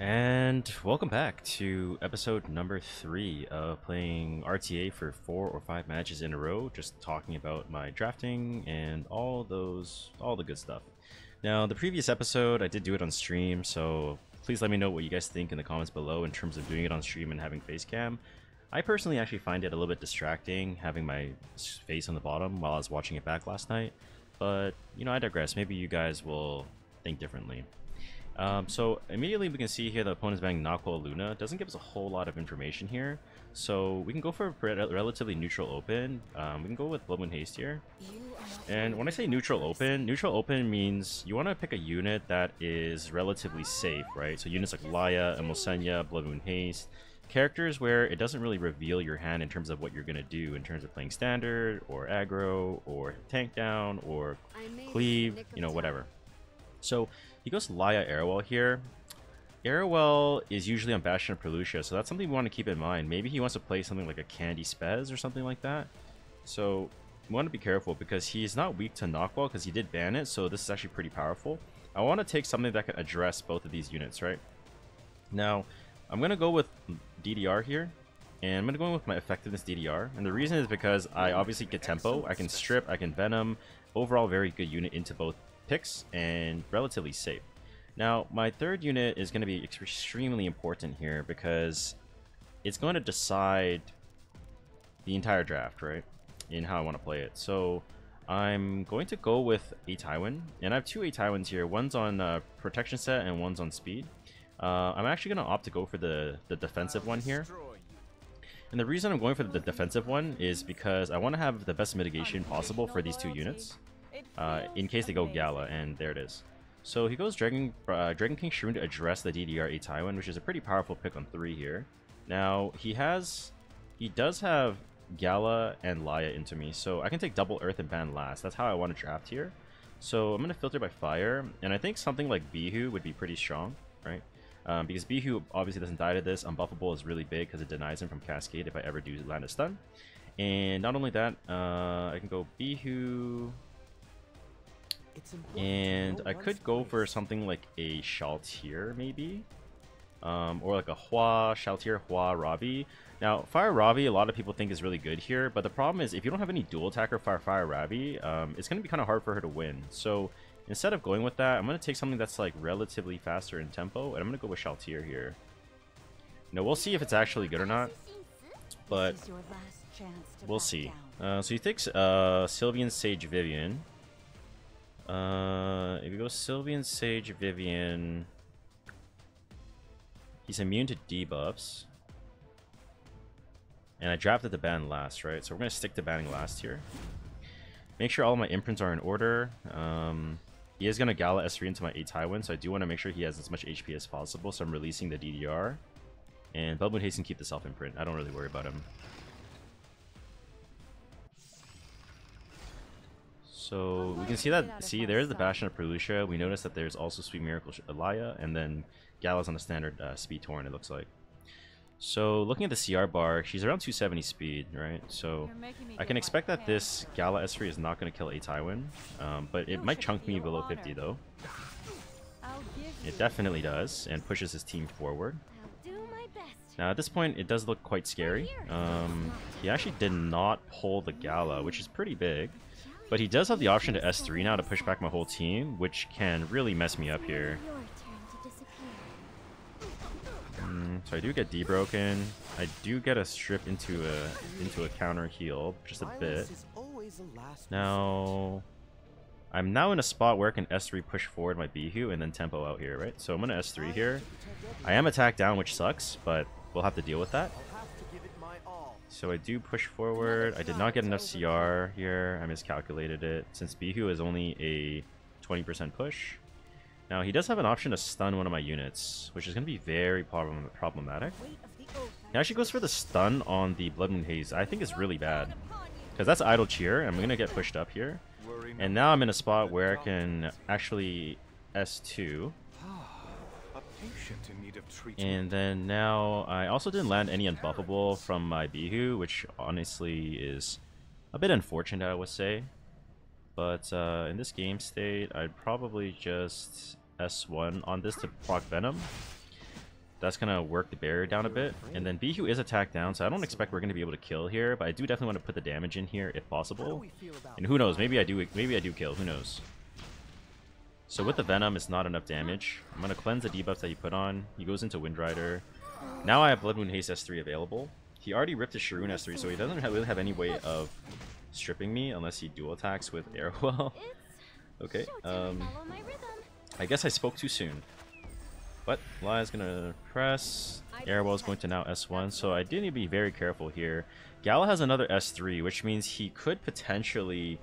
And welcome back to episode number 3 of playing RTA for 4 or 5 matches in a row, just talking about my drafting and all the good stuff. Now, the previous episode, I did do it on stream, so please let me know what you guys think in the comments below in terms of doing it on stream and having face cam. I personally actually find it a little bit distracting having my face on the bottom while I was watching it back last night, but you know, I digress. Maybe you guys will think differently. So immediately we can see here the opponent's banning Naquo Luna. Doesn't give us a whole lot of information here, so we can go for a relatively neutral open. We can go with Blood Moon Haste here. And when I say neutral open means you want to pick a unit that is relatively safe, right? So units like Laya, Emosenya, Blood Moon Haste, characters where it doesn't really reveal your hand in terms of what you're going to do in terms of playing standard, or aggro, or tank down, or cleave, you know, whatever. So he goes Laya Arrowell here. Arrowell is usually on Bastion of Pelucia, so that's something we want to keep in mind. Maybe he wants to play something like a Candy Spez or something like that. So we want to be careful because he's not weak to Knockball because he did ban it, so this is actually pretty powerful. I want to take something that can address both of these units, right? Now, I'm going to go with DDR here, and I'm going to go with my effectiveness DDR. And the reason is because I obviously get tempo, I can strip, I can venom. Overall, very good unit into both picks and relatively safe. Now, my third unit is going to be extremely important here because it's going to decide the entire draft, right? In how I want to play it. So I'm going to go with a Tywin, and I have two Tywins here. One's on protection set and one's on speed. I'm actually going to opt to go for the defensive one here. And the reason I'm going for the defensive one is because I want to have the best mitigation possible for these two units. In case they go Gala, and there it is. So he goes Dragon King Shroon to address the DDR Tywin, which is a pretty powerful pick on 3 here. Now he does have Gala and Laya into me, so I can take double Earth and ban last. That's how I want to draft here. So I'm going to filter by fire, and I think something like Bihu would be pretty strong, right? Because Bihu obviously doesn't die to this. Unbuffable is really big because it denies him from Cascade if I ever do land a stun. And not only that, I can go Bihu. And I could go for something like a Shaltir maybe, or like a Hua, Shaltir, Hua, Ravi. Now Fire Ravi a lot of people think is really good here, but the problem is if you don't have any dual attacker Fire Ravi, it's going to be kind of hard for her to win. So instead of going with that, I'm going to take something that's like relatively faster in tempo, and I'm going to go with Shaltir here. Now we'll see if it's actually good or not, but we'll see. So he takes Sylvian Sage Vivian. If you go Sylvian Sage Vivian, he's immune to debuffs. And I drafted the ban last, right? So we're going to stick to banning last here. Make sure all my imprints are in order. He is going to Gala S3 into my Tywin, so I do want to make sure he has as much HP as possible. So I'm releasing the DDR. And Blood Moon Haste can keep the self imprint. I don't really worry about him. So we can see that, there's the Bastion of Pelucia. We notice that there's also Sweet Miracle Alaya, and then Gala's on the standard speed torrent, it looks like. So looking at the CR bar, she's around 270 speed, right? So I can expect that this Gala S3 is not going to kill a Tywin, but it might chunk me below 50 though. It definitely does, and pushes his team forward. Now at this point, it does look quite scary. He actually did not pull the Gala, which is pretty big. But he does have the option to S3 now to push back my whole team, which can really mess me up here. So I do get debroken. I do get a strip into a counter heal, just a bit. Now I'm now in a spot where I can S3 push forward my Bihu and then tempo out here, right? So I'm gonna S3 here. I am attacked down, which sucks, but we'll have to deal with that. So I do push forward. I did not get enough CR here. I miscalculated it since Bihu is only a 20% push. Now he does have an option to stun one of my units, which is going to be very problematic. He actually goes for the stun on the Blood Moon Haze. I think it's really bad because that's Idle Cheer. I'm going to get pushed up here. And now I'm in a spot where I can actually S2. And then now I also didn't land any unbuffable from my Bihu, which honestly is a bit unfortunate, I would say. But in this game state, I'd probably just S1 on this to proc Venom. That's gonna work the barrier down a bit. And then Bihu is attacked down, so I don't expect we're gonna be able to kill here, but I do definitely want to put the damage in here if possible. And who knows, maybe I do kill, who knows. So with the Venom, it's not enough damage. I'm gonna cleanse the debuffs that he put on. He goes into Wind Rider. Now I have Blood Moon Haste S3 available. He already ripped his Sharoon S3, so he doesn't really have any way of stripping me unless he dual attacks with Arrowwell. Okay, I guess I spoke too soon. But Laya's gonna press. Arrowwell's going to now S1, so I do need to be very careful here. Gala has another S3, which means he could potentially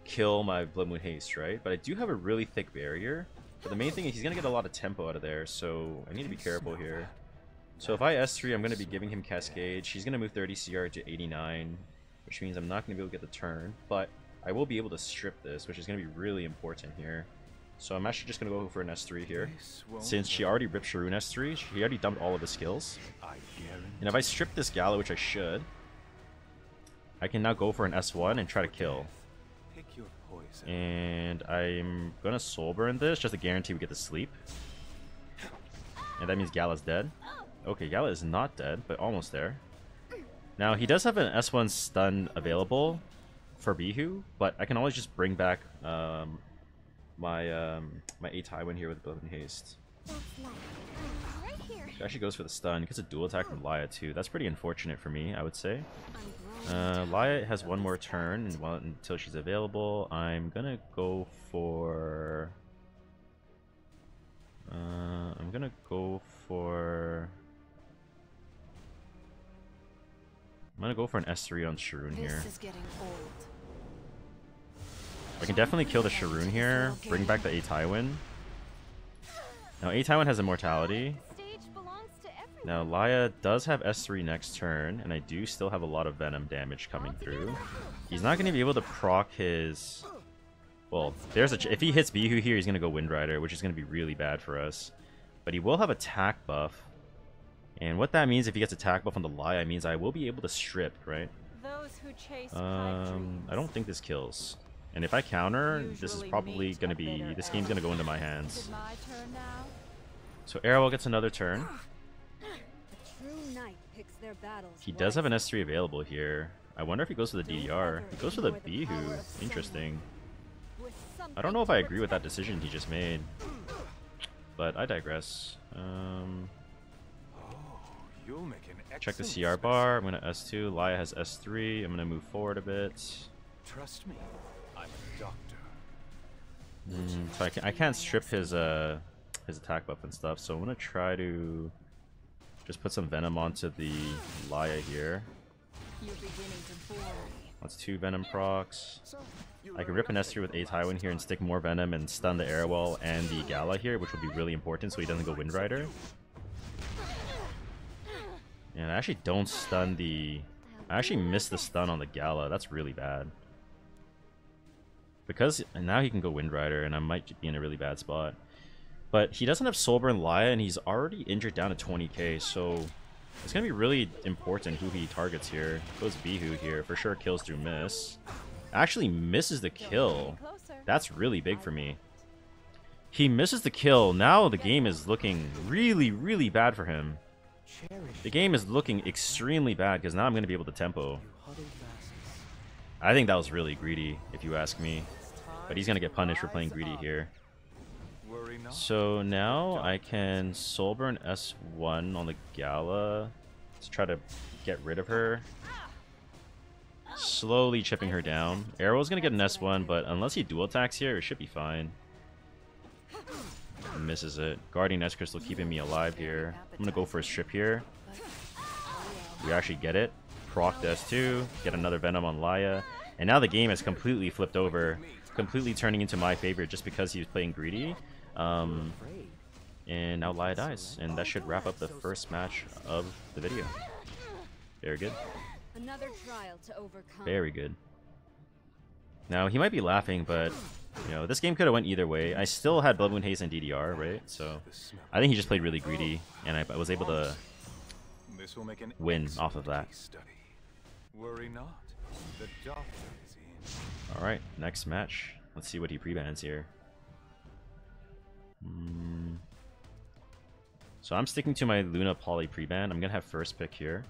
kill my Blood Moon Haste, right? But I do have a really thick barrier. But the main thing is he's gonna get a lot of tempo out of there, so I need to be careful here. So if I S3, I'm gonna be giving him Cascade. He's gonna move 30 CR to 89, which means I'm not gonna be able to get the turn, but I will be able to strip this, which is gonna be really important here. So I'm actually just going to go for an S3 here. Since she already ripped Sharoon S3, she already dumped all of his skills. And if I strip this Gala, which I should, I can now go for an S1 and try to kill. And I'm going to Soul Burn this just to guarantee we get to sleep. And that means Gala's dead. Okay, Gala is not dead, but almost there. Now, he does have an S1 stun available for Bihu, but I can always just bring back my my ae-Taiwan here with Blood Moon Haste. She actually goes for the stun. Gets a dual attack from Laya too. That's pretty unfortunate for me, I would say. Laya has one more turn and until she's available. I'm gonna go for I'm gonna go for an S3 on Sharoon here. I can definitely kill the Sharoon here, bring back the ae-Taiwan. Now ae-Taiwan has immortality. Now Laya does have S3 next turn, and I do still have a lot of Venom damage coming through. He's not going to be able to proc his... Well, if he hits Bihu here, he's going to go Wind Rider, which is going to be really bad for us. But he will have attack buff. And what that means if he gets attack buff on the Laya means I will be able to strip, right? I don't think this kills. And if I counter, this is probably going to be... This game's going to go into my hands. So Arrowwell gets another turn. He does have an S3 available here. I wonder if he goes for the DDR. He goes for the Bihu. Interesting. I don't know if I agree with that decision he just made. But I digress. Check the CR bar. I'm going to S2. Laya has S3. I'm going to move forward a bit. Trust me. I'm a doctor. So I can't strip his attack buff and stuff, so I'm gonna try to just put some Venom onto the Laya here. That's 2 Venom procs. I can rip an S3 with ae-Taiwan here and stick more Venom and stun the Arrowwell and the Gala here, which will be really important so he doesn't go Wind Rider. And I actually don't stun the... I actually missed the stun on the Gala. That's really bad. Because now he can go Wind Rider, and I might be in a really bad spot. But he doesn't have Soulburn Laya, and he's already injured down to 20k, so it's going to be really important who he targets here. Goes Bihu here, for sure kills through miss. Actually misses the kill. That's really big for me. He misses the kill. Now the game is looking really, really bad for him. The game is looking extremely bad, because now I'm going to be able to tempo. I think that was really greedy, if you ask me. But he's going to get punished for playing greedy here. So now I can Soulburn S1 on the Gala to try to get rid of her. Slowly chipping her down. Arrow's going to get an S1, but unless he dual attacks here, it should be fine. Misses it. Guardian S Crystal keeping me alive here. I'm going to go for a strip here. We actually get it. Proc S2, get another Venom on Laya, and now the game has completely flipped over, completely turning into my favorite just because he was playing greedy. And now Laya dies, and that should wrap up the first match of the video. Very good. Very good. Now he might be laughing, but you know this game could have went either way. I still had Blood Moon Haze and DDR, right? So I think he just played really greedy, and I was able to win off of that. Worry not. The doctor is in. Alright, next match. Let's see what he pre-bans here. So I'm sticking to my Luna Poly pre-ban. I'm going to have first pick here.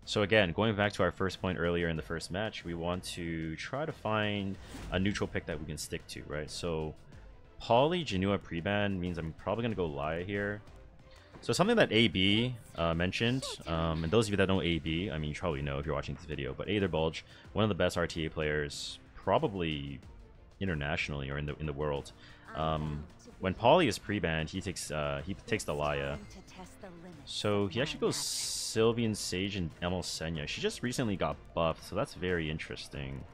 So again, going back to our first point earlier in the first match, we want to try to find a neutral pick that we can stick to, right? So Poly Janua pre-ban means I'm probably going to go Laya here. So something that AB mentioned, and those of you that know AB, I mean, you probably know if you're watching this video, but Aetherbulge, one of the best RTA players, probably internationally or in the world. When Poly is pre-banned, he takes the Laya. So he actually goes Sylveon Sage and ML Senya. She just recently got buffed, so that's very interesting.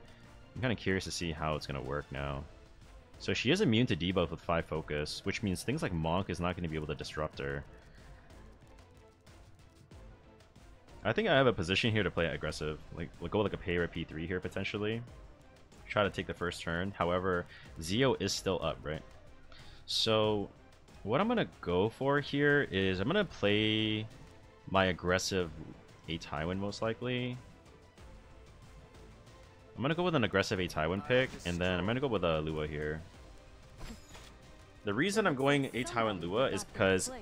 I'm kind of curious to see how it's going to work now. So she is immune to debuff with 5 focus, which means things like Monk is not going to be able to disrupt her. I think I have a position here to play aggressive. Like, we'll go like a Payra P3 here potentially. Try to take the first turn. However, Zio is still up, right? So what I'm going to go for here is I'm going to play my aggressive A-Tywin most likely. I'm going to go with an aggressive A-Tywin pick, and then I'm going to go with a Lua here. The reason I'm going A-Tywin Lua is because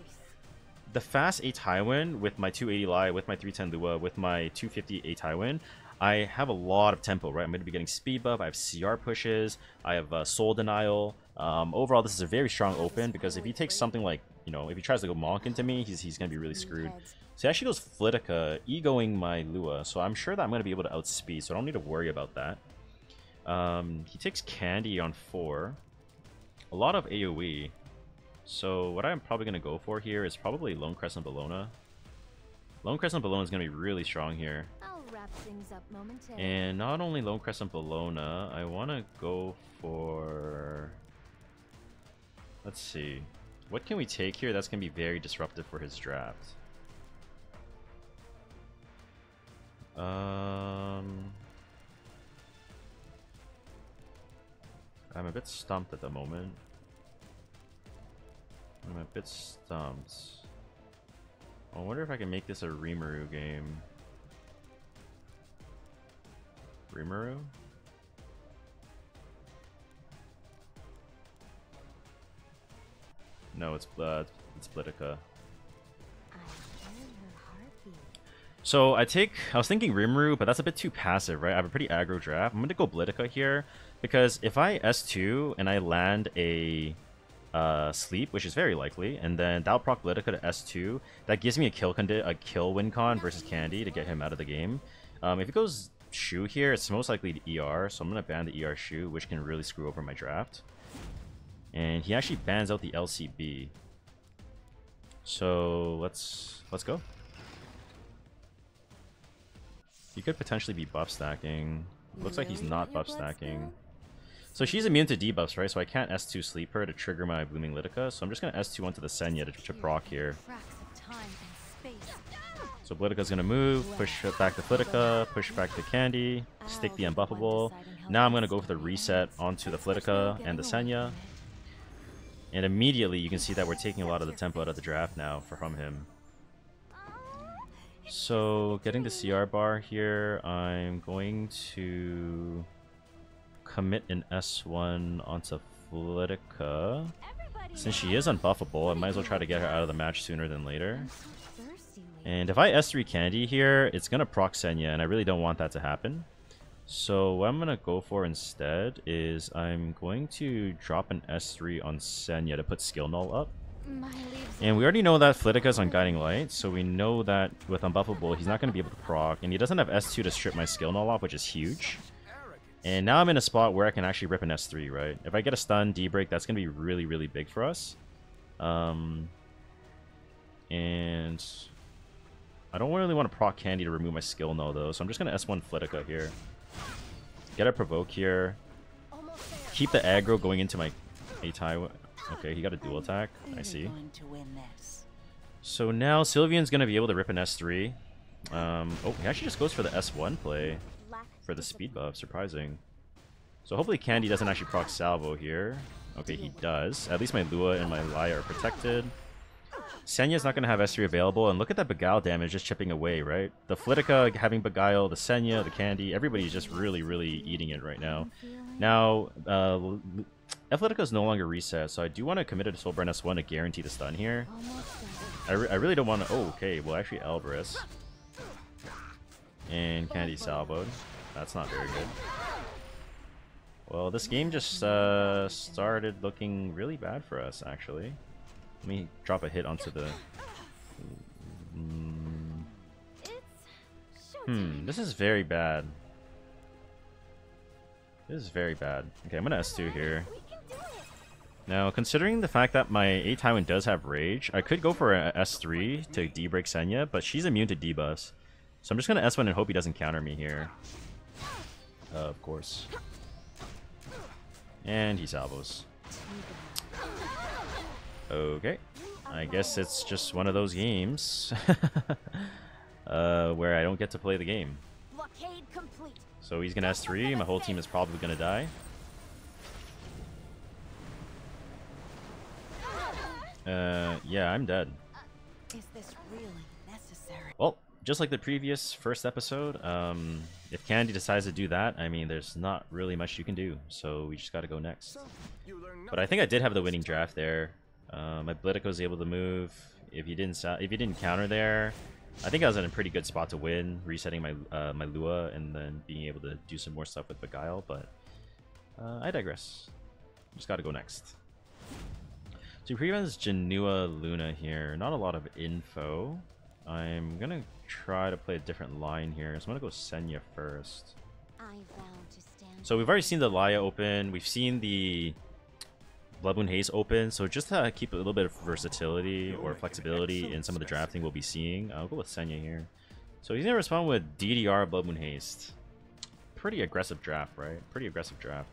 the fast A-Tywin with my 280 Lai, with my 310 Lua, with my 250 A-Tywin, I have a lot of tempo, right? I'm going to be getting speed buff, I have CR pushes, I have soul denial. Overall, this is a very strong open because if he takes something like, you know, if he tries to go Monk into me, he's going to be really screwed. So he actually goes Flitica, egoing my Lua, so I'm sure that I'm going to be able to outspeed, so I don't need to worry about that. He takes Candy on 4. A lot of AoE. So what I'm probably going to go for here is probably Lone Crescent Bellona. Lone Crescent Bellona is going to be really strong here. And not only Lone Crescent Bellona, I want to go for... Let's see. What can we take here that's going to be very disruptive for his draft? I'm a bit stumped at the moment. I'm a bit stumped. I wonder if I can make this a Rimuru game. Rimuru? No, it's Splitica. So I was thinking Rimuru, but that's a bit too passive, right? I have a pretty aggro draft. I'm going to go Blitica here, because if I S2 and I land a sleep, which is very likely, and then that'll proc Blitica to S2, that gives me a kill win con versus Candy to get him out of the game. If it goes Shu here, it's most likely the ER, so I'm going to ban the ER Shu, which can really screw over my draft. And he actually bans out the LCB. So let's go. He could potentially be buff stacking. Looks like he's not buff stacking. So she's immune to debuffs, right? So I can't S2 sleep her to trigger my Blooming Litica. So I'm just going to S2 onto the Senya to proc here. So Blitica's going to move, push back the Flitica, push back the Candy, stick the Unbuffable. Now I'm going to go for the reset onto the Flitica and the Senya. And immediately you can see that we're taking a lot of the tempo out of the draft now from him. So getting the CR bar here, I'm going to commit an S1 onto Flitica. Since she is unbuffable, I might as well try to get her out of the match sooner than later. And if I S3 Candy here, it's going to proc Senya, and I really don't want that to happen. So what I'm going to go for instead is I'm going to drop an S3 on Senya to put Skill Null up. And we already know that Flitica's on Guiding Light, so we know that with Unbuffable, he's not going to be able to proc, and he doesn't have S2 to strip my Skill Null off, which is huge. And now I'm in a spot where I can actually rip an S3, right? If I get a stun, D-break, that's going to be really, really big for us. And I don't really want to proc Candy to remove my Skill Null, though, so I'm just going to S1 Flitica here. Get a Provoke here. Keep the aggro going into my A-Tywin. Okay, he got a dual attack. I see. So now Sylveon's going to be able to rip an S3. Oh, he actually just goes for the S1 play for the speed buff. Surprising. So hopefully Candy doesn't actually proc Salvo here. Okay, he does. At least my Lua and my Laya are protected. Senya's not going to have S3 available, and look at that Beguile damage just chipping away, right? The Flitica having Beguile, the Senya, the Candy, everybody's just really, really eating it right now. Now, Flitica is no longer reset, so I do want to commit it to Soulburn S1 to guarantee the stun here. I really don't want to... Oh, okay. Well, actually, Elbrus. And Candy salvoed. That's not very good. Well, this game just started looking really bad for us, actually. Let me drop a hit onto the... This is very bad. This is very bad. Okay, I'm gonna S2 here. Now, considering the fact that my A Tywin does have Rage, I could go for a S3 to D-break Senya, but she's immune to debuffs. So I'm just gonna S1 and hope he doesn't counter me here. Of course. And he salvos. Okay. I guess it's just one of those games where I don't get to play the game. So he's gonna S3, my whole team is probably gonna die. Yeah, I'm dead. Is this really necessary? Well, just like the previous first episode, if Candy decides to do that, I mean, there's not really much you can do. So we just gotta go next. But I think I did have the winning draft there. My Blitico was able to move. If he didn't counter there, I think I was in a pretty good spot to win, resetting my my Lua and then being able to do some more stuff with Beguile. But I digress. Just gotta go next. So prevents Genua Luna here. Not a lot of info. I'm gonna try to play a different line here. So I'm gonna go Senya first. So we've already seen the Laya open. We've seen the Bloodmoon Haze open. So just to keep a little bit of versatility or flexibility in some of the drafting we'll be seeing, I'll go with Senya here. So he's gonna respond with DDR Bloodmoon Haste. Pretty aggressive draft, right? Pretty aggressive draft.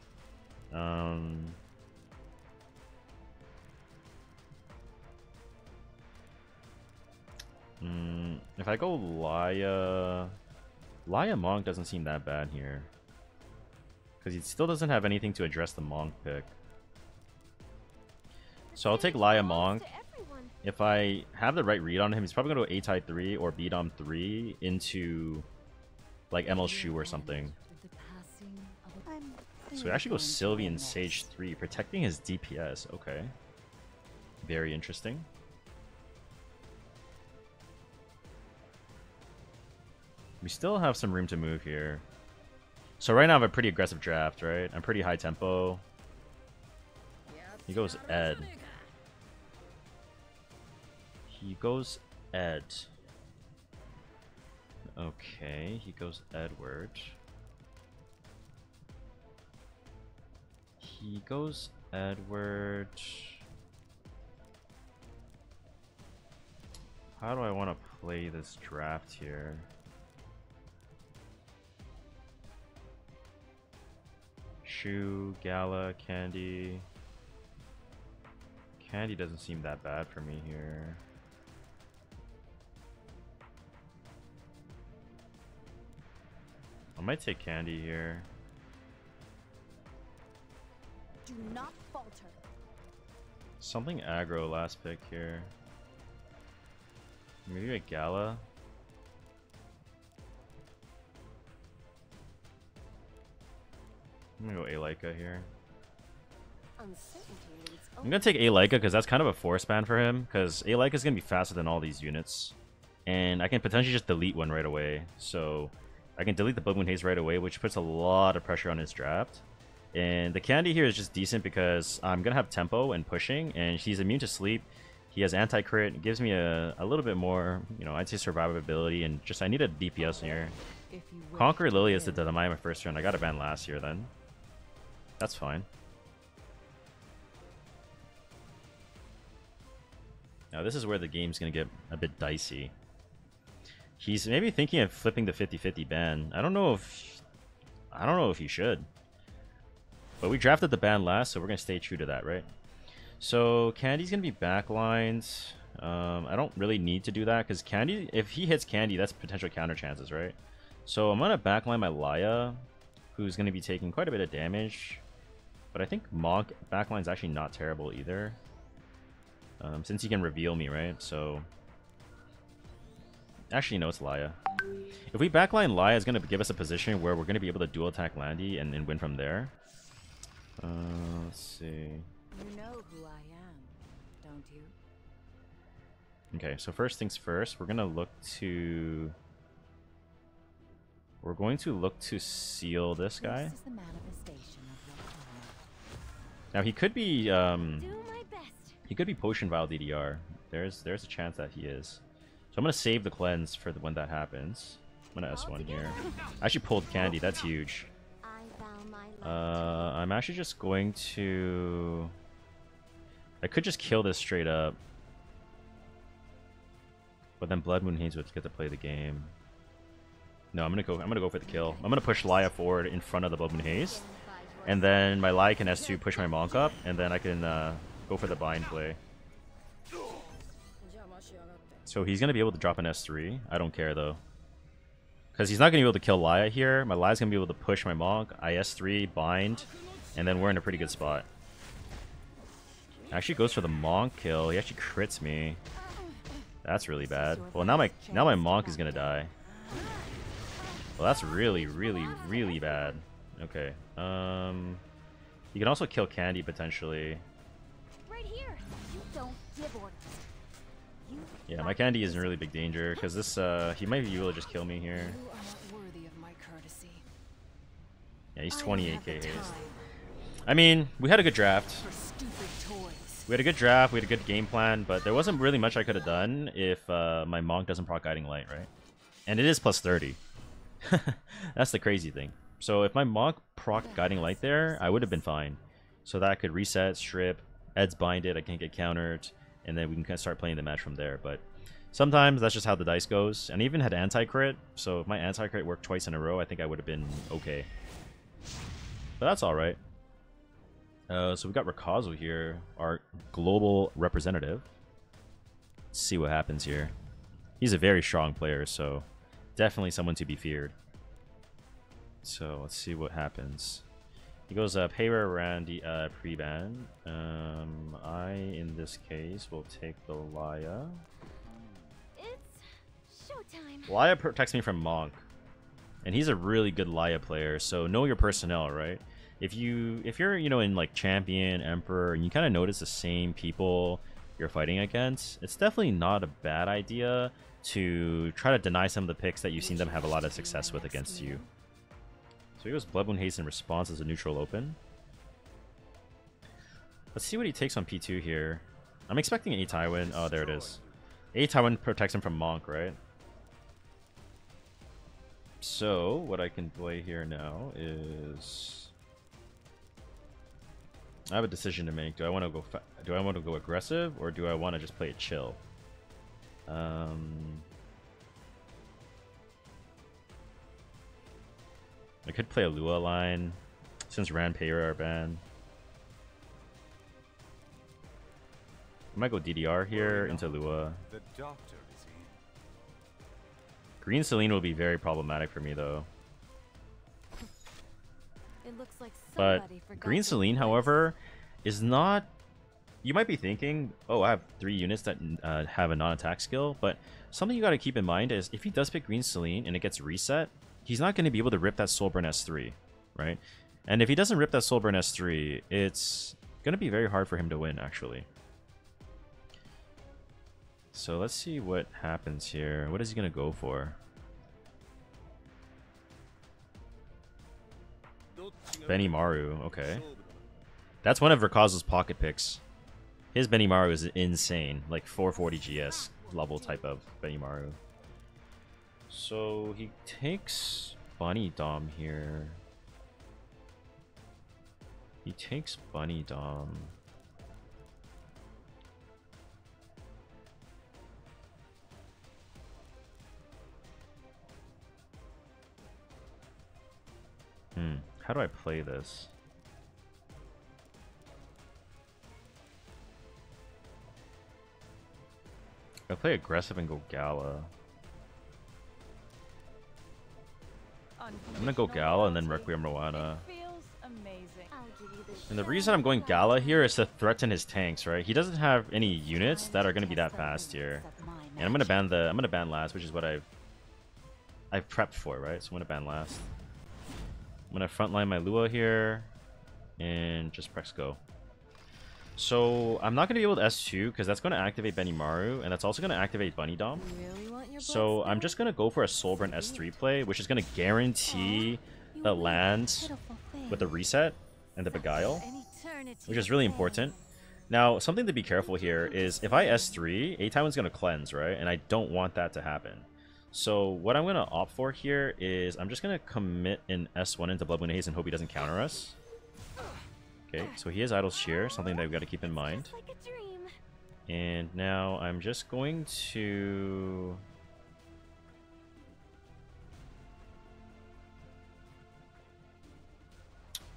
If I go Laya Monk doesn't seem that bad here. Because he still doesn't have anything to address the Monk pick. So I'll take Laya Monk. If I have the right read on him, he's probably going to go A-Type 3 or B-Dom 3 into like ML Shu or something. So we actually go Sylvian Sage 3, protecting his DPS. Okay. Very interesting. We still have some room to move here. So right now I have a pretty aggressive draft, right? I'm pretty high tempo. He goes Ed. He goes Ed. Okay, he goes Edward. He goes Edward. How do I want to play this draft here? Shu, Gala, Candy. Candy doesn't seem that bad for me here. I might take Candy here. Do not falter. Something aggro last pick here. Maybe a Gala. I'm gonna go ae-KARINA here. I'm gonna take ae-KARINA because that's kind of a force ban for him. Because ae-KARINA is gonna be faster than all these units, and I can potentially just delete one right away. So I can delete the Bloodmoon Haze right away, which puts a lot of pressure on his draft. And the Candy here is just decent because I'm gonna have tempo and pushing, and he's immune to sleep. He has anti-crit. It gives me a little bit more, you know, I'd say survivability, and just I need a DPS here. Conquer Lily is the Dynamite my first turn. I got a ban last year then. That's fine. Now this is where the game's gonna get a bit dicey. He's maybe thinking of flipping the 50-50 ban. I don't know if he should. But we drafted the ban last, so we're gonna stay true to that, right? So Candy's gonna be backlines. I don't really need to do that because Candy, if he hits Candy, that's potential counter chances, right? So I'm gonna backline my Laya, who's gonna be taking quite a bit of damage. But I think Monk backline's actually not terrible either. Since he can reveal me, right? So actually, no, it's Laya. If we backline Laya, it's going to give us a position where we're going to be able to dual attack Landy and win from there. Let's see. You know who I am, don't you? Okay, so first things first, we're going to look to seal this guy. This is the manifestation of your karma. Now he could be Do my best. he could be potion vial DDR. There's a chance that he is. So I'm gonna save the cleanse for when that happens. I'm gonna S1 here. I actually pulled candy. That's huge. I vow my life. I'm actually just going to. I could just kill this straight up, but then Blood Moon Haze would get to play the game. No, I'm gonna go for the kill. I'm gonna push Laya forward in front of the Blood Moon Haze, and then my Laya can S2 push my Monk up, and then I can go for the bind play. So he's gonna be able to drop an S3. I don't care though, because he's not gonna be able to kill Laya here. My Laya's gonna be able to push my Monk, I S3, bind, and then we're in a pretty good spot. Actually goes for the Monk kill. He actually crits me. That's really bad. Well, now my Monk is gonna die. Well, that's really, really, really bad. Okay. You can also kill Candy potentially. Right here. You don't give orders. Yeah, my Candy is in really big danger because this he might be able to just kill me here. You are not worthy of my courtesy. Yeah, he's 28k haste. I mean, we had a good draft. For stupid toys. We had a good draft. We had a good game plan, but there wasn't really much I could have done if my Monk doesn't proc Guiding Light, right? And it is plus 30. That's the crazy thing. So if my Monk proc Guiding Light there, I would have been fine. So that I could reset, strip, Ed's binded, I can't get countered, and then we can kind of start playing the match from there. But sometimes that's just how the dice goes. And I even had anti-crit, so if my anti-crit worked twice in a row, I think I would have been okay. But that's alright. So we got Rikazo here, our global representative. Let's see what happens here. He's a very strong player, so definitely someone to be feared. So let's see what happens. He goes Payware Randy pre-ban. I in this case will take the Laya. It's showtime. Laya protects me from Monk, and he's a really good Laya player. So know your personnel, right? If you're in like Champion, Emperor, and you kind of notice the same people you're fighting against, it's definitely not a bad idea to try to deny some of the picks that you've seen them have a lot of success with against you. So he goes Blood Moon Haste in response as a neutral open. Let's see what he takes on P2 here. I'm expecting a Tywin. Oh, there it is. A Tywin protects him from Monk, right? So what I can play here now is I have a decision to make. Do I want to go aggressive, or do I want to just play it chill? I could play a Lua line since Ran Payra are banned. I might go DDR here into Lua. The doctor is in. Green Celine will be very problematic for me though. It looks like But somebody forgot Green to Celine, cleanse however, is not... You might be thinking, oh, I have 3 units that have a non-attack skill, but something you got to keep in mind is if he does pick Green Celine and it gets reset, he's not going to be able to rip that Soulburn S3, right? And if he doesn't rip that Soulburn S3, it's going to be very hard for him to win, actually. So let's see what happens here. What is he going to go for? Benimaru, okay. That's one of Rikazo's pocket picks. His Benimaru is insane, like 440 GS level type of Benimaru. So he takes Bunny Dom here. He takes Bunny Dom. How do I play this? I play aggressive and go Gala. I'm gonna go Gala and then Requiem Rowana. Feels amazing. I'll give you the And the reason I'm going Gala here is to threaten his tanks, right? He doesn't have any units that are gonna be that fast here. And I'm gonna ban last, which is what I've prepped for, right? So I'm gonna ban last. I'm gonna frontline my Lua here and just press go. So I'm not going to be able to S2 because that's going to activate Benimaru, and that's also going to activate Bunny Dom. So I'm just going to go for a Soulburn S3 play, which is going to guarantee the land with the reset and the Beguile, which is really important. Now, something to be careful here is if I S3, A-Taiwan's going to cleanse, right? And I don't want that to happen. So what I'm going to opt for here is I'm just going to commit an S1 into Blood Moon Haze and hope he doesn't counter us. Okay, so he has Idle Shear, something that we've got to keep in mind. And now I'm just going to...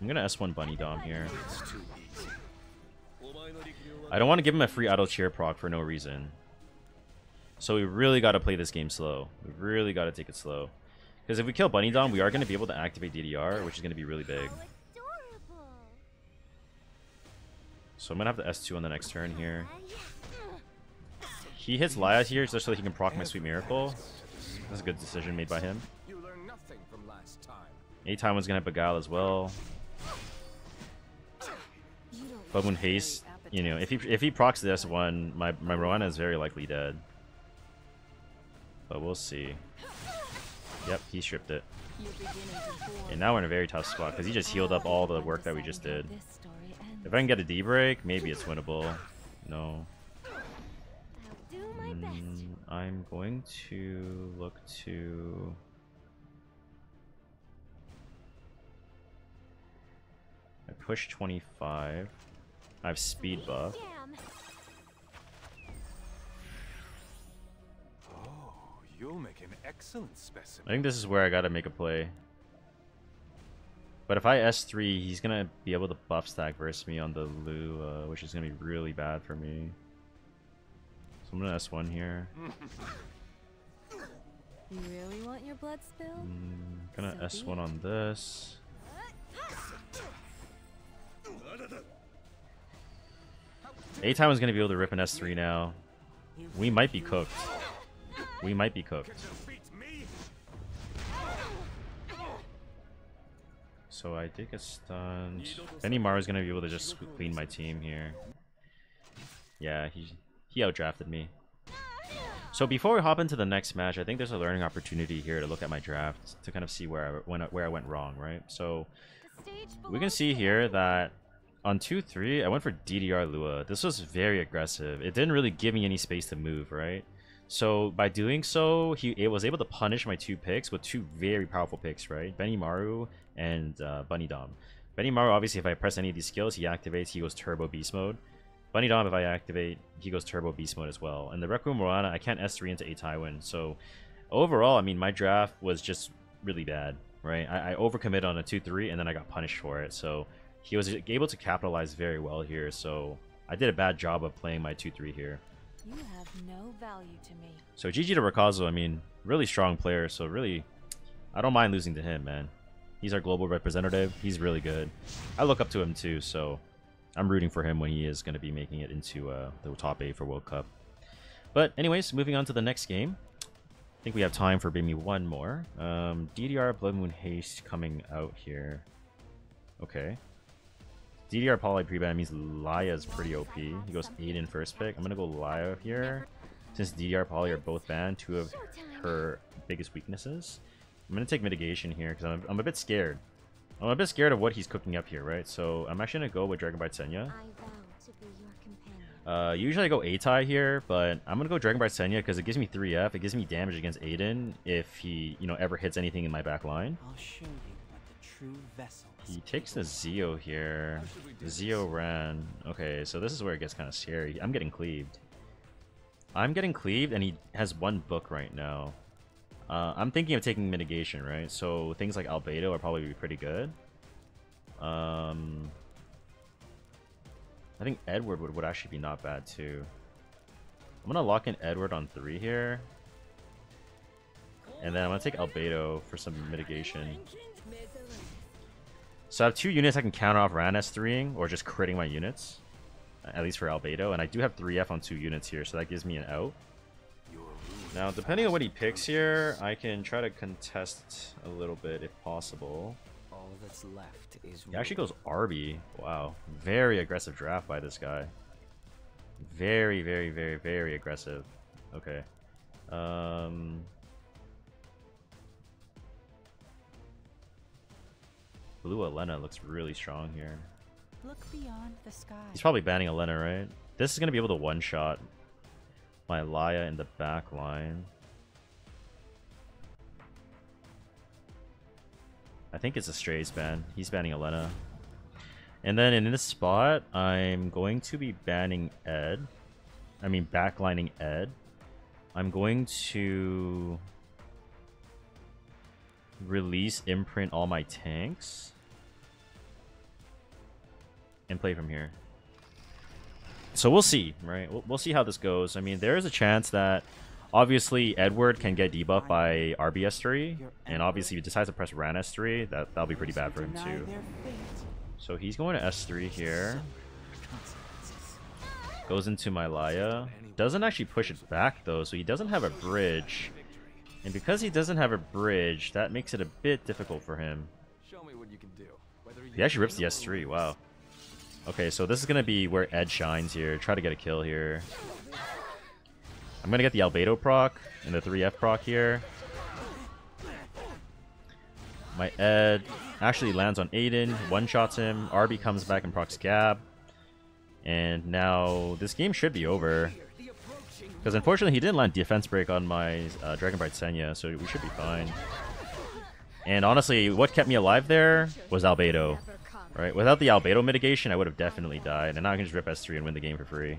I'm going to S1 Bunny Dom here. I don't want to give him a free Idle Shear proc for no reason. So we really got to play this game slow. We really got to take it slow. Because if we kill Bunny Dom, we are going to be able to activate DDR, which is going to be really big. So I'm going to have the S2 on the next turn here. He hits Laya here just so that he can proc my Sweet Miracle. That's a good decision made by him. A-Taiwan's going to have Beguile as well. Blood Moon Haste, you know, if he procs the S1, my Roana is very likely dead. But we'll see. Yep, he stripped it. And now we're in a very tough spot because he just healed up all the work that we just did. If I can get a D-break, maybe it's winnable. No. I'm going to look to... I push 25. I have speed buff. Oh, you'll make an excellent specimen. I think this is where I gotta make a play. But if I S3, he's gonna be able to buff stack versus me on the Lu, which is gonna be really bad for me. So I'm gonna S1 here. You really want your blood spilled? Gonna S1 on this. A-Time is gonna be able to rip an S3 now. We might be cooked. We might be cooked. So I did get stunned. Benimaru is gonna be able to just clean my team here. Yeah, he outdrafted me. So before we hop into the next match, I think there's a learning opportunity here to look at my draft to kind of see where I went wrong, right? So we can see here that on 2-3, I went for DDR Lua. This was very aggressive. It didn't really give me any space to move, right? So by doing so, it was able to punish my two picks with two very powerful picks, right? Benimaru and Bunny Dom. Benimaru, obviously, if I press any of these skills, he activates, he goes Turbo Beast Mode. Bunny Dom, if I activate, he goes Turbo Beast Mode as well. And the Rec Room Moana, I can't S3 into A-Taiwan. So overall, I mean, my draft was just really bad, right? I overcommitted on a 2-3, and then I got punished for it. So he was able to capitalize very well here. So I did a bad job of playing my 2-3 here. You have no value to me. So GG to Rikazo, I mean, really strong player. So really, I don't mind losing to him, man. He's our global representative. He's really good. I look up to him too, so I'm rooting for him when he is going to be making it into the top 8 for World Cup. But anyways, moving on to the next game. I think we have time for maybe one more. DDR Blood Moon Haste coming out here. Okay. DDR Poly pre-ban means Laya is pretty OP. He goes 8 in first pick. I'm going to go Laya here. Since DDR Poly are both banned, two of her biggest weaknesses. I'm going to take mitigation here because I'm a bit scared. I'm a bit scared of what he's cooking up here, right? So I'm actually going to go with Dragon Bite Senya. Usually I go A-Tai here, but I'm going to go Dragon Bite Senya because it gives me 3F. It gives me damage against Aiden if he, you know, ever hits anything in my back line. I'll show you what the true vessel is. He takes the Zeo here. The Zeo ran. Okay, so this is where it gets kind of scary. I'm getting cleaved. And he has one book right now. I'm thinking of taking mitigation, right? So things like Albedo are probably be pretty good. I think Edward would actually be not bad too. I'm gonna lock in Edward on 3 here. And then I'm gonna take Albedo for some mitigation. So I have 2 units I can counter off Ran S3ing or just critting my units. At least for Albedo. And I do have 3F on 2 units here, so that gives me an out. Now, depending on what he picks here, I can try to contest a little bit if possible. All that's left is He actually goes RB. Wow. Very aggressive draft by this guy. Very, very, very, very aggressive. Okay. Blue Elena looks really strong here. Look beyond the sky. He's probably banning Elena, right? This is going to be able to one-shot my Laya in the back line. I think it's a Strays ban. He's banning Elena. And then in this spot, I'm going to be banning Ed. I mean, backlining Ed. I'm going to release imprint all my tanks and play from here. So we'll see, right? We'll see how this goes. I mean, there is a chance that obviously Edward can get debuffed by RBS3, and obviously if he decides to press Ran S3, that'll be pretty bad for him too. So he's going to S3 here. Goes into my Laya. Doesn't actually push it back though, so he doesn't have a bridge. And because he doesn't have a bridge, that makes it a bit difficult for him. He actually rips the S3, wow. Okay, so this is going to be where Ed shines here. Try to get a kill here. I'm going to get the Albedo proc and the 3F proc here. My Ed actually lands on Aiden, one-shots him. RB comes back and procs Gab. And now this game should be over. Because unfortunately he didn't land defense break on my Dragon Bright Senya, so we should be fine. And honestly, what kept me alive there was Albedo. Right? Without the Albedo mitigation, I would have definitely died. And now I can just rip S3 and win the game for free.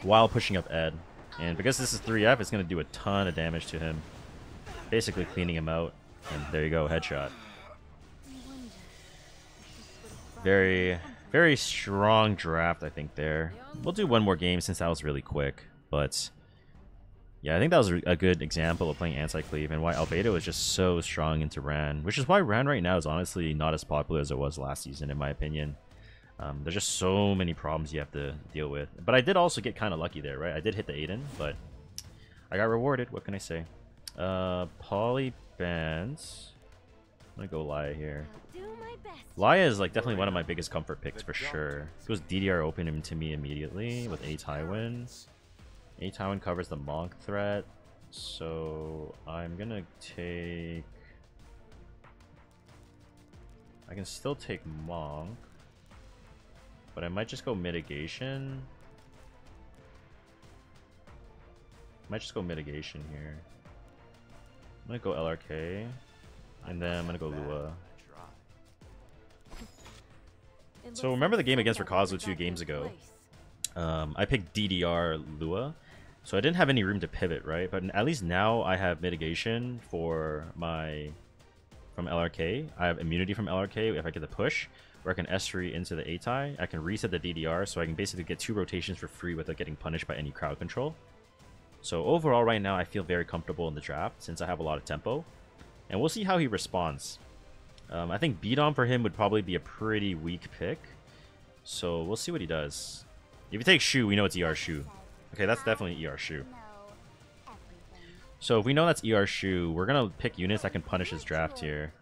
While pushing up Ed. And because this is 3F, it's going to do a ton of damage to him. Basically cleaning him out. And there you go, headshot. Very, very strong draft, I think, there. We'll do one more game since that was really quick. But yeah, I think that was a good example of playing anti-cleave and why Albedo is just so strong into Ran. Which is why Ran right now is honestly not as popular as it was last season, in my opinion. There's just so many problems you have to deal with. But I did also get kind of lucky there, right? I did hit the Aiden, but I got rewarded. What can I say? Poly bands. I'm gonna go Laya here. Laya is like definitely one of my biggest comfort picks for sure. It goes DDR open him to me immediately with A-Tywin. A-Tywin covers the Monk threat. So I'm gonna take... I can still take Monk. But I might just go mitigation. Might just go mitigation here. I'm gonna go LRK. And then I'm gonna go Lua. So remember the game against Rikazo 2 games ago? I picked DDR Lua. So I didn't have any room to pivot, right? But at least now I have mitigation for my... from LRK. I have immunity from LRK if I get the push. Or I can S3 into the A-Tai. I can reset the DDR, so I can basically get 2 rotations for free without getting punished by any crowd control. So overall right now I feel very comfortable in the draft since I have a lot of tempo. And we'll see how he responds. I think beat on for him would probably be a pretty weak pick. So we'll see what he does. If you take Shu, we know it's ER Shu. Okay, that's definitely ER Shu. So if we know that's ER Shu, we're going to pick units that can punish his draft here.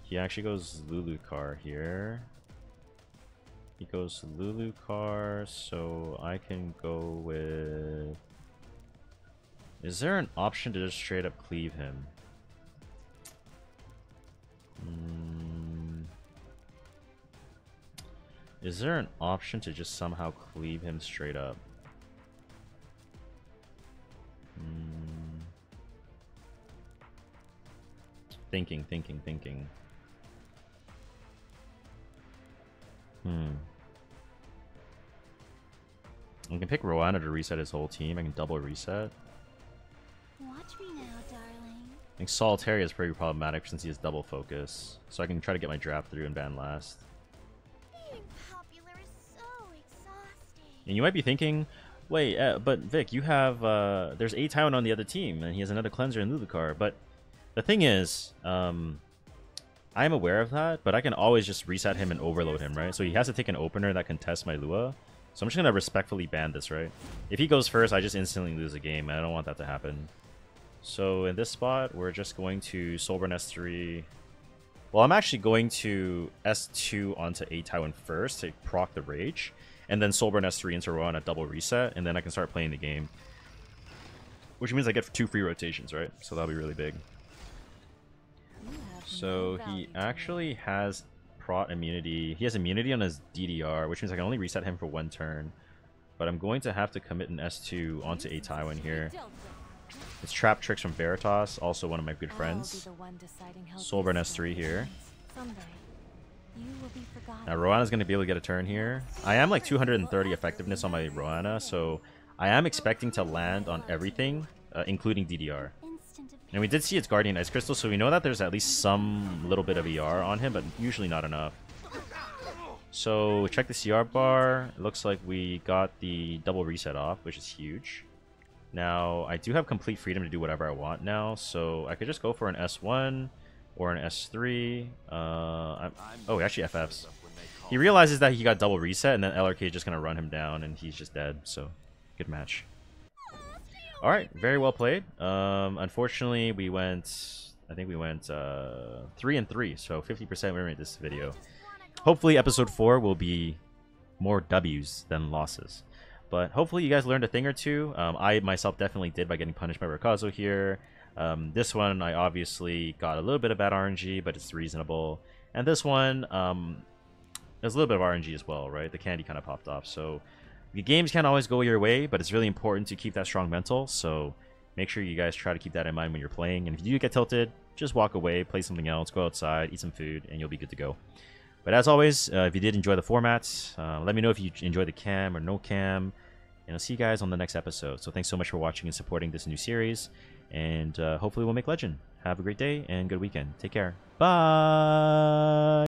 He actually goes Lulucar here. He goes Lulucar, so I can go with... Is there an option to just straight up cleave him? Is there an option to just somehow cleave him straight up? Thinking. I can pick Roana to reset his whole team. I can double reset. Watch me now, darling. I think Solitaire is pretty problematic since he has double focus. So I can try to get my draft through and ban last. Being popular is so exhausting. And you might be thinking, wait, but Vic, you have, there's A-Town on the other team, and he has another cleanser in Lulucar. But the thing is, I'm aware of that, but I can always just reset him and overload him, right? So he has to take an opener that can test my Lua. So I'm just going to respectfully ban this, right? If he goes first, I just instantly lose a game. I don't want that to happen. So in this spot, we're just going to Soulburn S3, Well, I'm actually going to S2 onto A Taiwan first to proc the Rage, and then Soulburn S3 into Rowan at double reset, and then I can start playing the game. Which means I get 2 free rotations, right? So that'll be really big. So he actually has prot immunity. He has immunity on his DDR, which means I can only reset him for 1 turn. But I'm going to have to commit an S2 onto A Taiwan here. It's Trap Tricks from Veritas, also one of my good friends. Soulburn S3 here. Now Roana's going to be able to get a turn here. I am like 230 effectiveness on my Roana, so I am expecting to land on everything, including DDR. And we did see its Guardian Ice Crystal, so we know that there's at least some little bit of ER on him, but usually not enough. So check the CR bar. It looks like we got the double reset off, which is huge. Now, I do have complete freedom to do whatever I want now, so I could just go for an S1 or an S3. Oh, actually FFs. He realizes that he got double reset, and then LRK is just going to run him down, and he's just dead, so good match. Alright, very well played. Unfortunately, we went... I think we went 3-3, so 50% win rate this video. Hopefully, episode 4 will be more W's than losses. But hopefully you guys learned a thing or two. I myself definitely did by getting punished by Rikazo here. This one I obviously got a little bit of bad RNG, but it's reasonable. And this one, there's a little bit of RNG as well, right? The candy kind of popped off. So the games can't always go your way, but it's really important to keep that strong mental. So make sure you guys try to keep that in mind when you're playing. And if you do get tilted, just walk away, play something else, go outside, eat some food, and you'll be good to go. But as always, if you did enjoy the formats, let me know if you enjoy the cam or no cam. And I'll see you guys on the next episode. So thanks so much for watching and supporting this new series. And hopefully we'll make legend. Have a great day and good weekend. Take care. Bye!